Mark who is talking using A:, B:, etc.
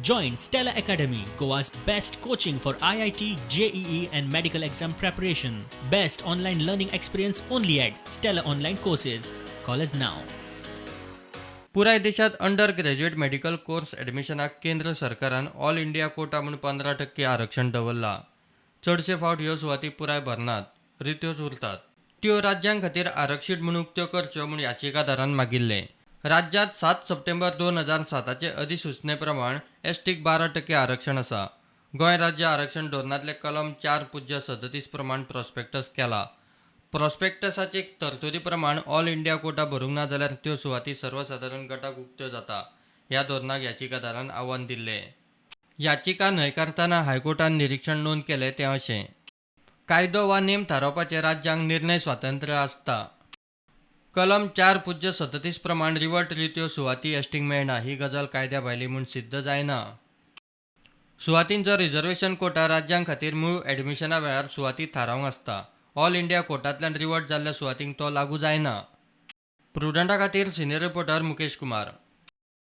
A: Join Stella Academy, Goa's best coaching for IIT, JEE and medical exam preparation. Best online learning experience only at Stella Online Courses. Call us now.
B: पुराय देशात under graduate medical course ॲडमिशनाक केंद्र सरकारान all India quota म्हणून 15% आरक्षण दवरला. चडशे फावट ह्यो सुवाती पुराय भरनात, रित्योच उरतात. त्यो राज्यां खातीर आरक्षीत म्हणून उक्त्यो करच्यो म्हूण याचिकादारान मागिल्ले. राज्यात 7 सप्टेंबर 2007चे अधिसूचने प्रमाण एसटीक 12% आरक्षण आसा. गोंय राज्य आरक्षण धोरणांतले कलम 4.37 प्रमाण प्रॉस्पेक्टस केला. प्रॉस्पेक्टसाचे तरतुदी प्रमाण ऑल इंडिया कोटा भरूंक ना जाल्यार त्यो सुवाती सर्वसाधारण गटाक उक्त्यो जाता. ह्या धोरणाक याचिकादारान आव्हान दिल्लें. याचिका न्हयकारतना हायकोर्टान निरीक्षण नोंद केलें तें अशें: कायदो वा नेम थारावपाचें राज्यांक निर्णय स्वातंत्र्य आसता. कलम 4.37 प्रमाण रिवर्ट रित्यो सुवाती एसटीक मेळना ही गजाल कायद्या भायली म्हूण सिद्ध जायना. सुवातींचो रिझर्वेशन कोटा राज्यां खातीर मूळ ॲडमिशना वेळार सुवाती थारावंक आसता. ऑल इंडिया कोटांतल्यान रिवर्ट जाल्ल्या सुवातींक तो लागू जायना. प्रुडंटा खातीर सिनियर रिपोर्टर मुकेश कुमार.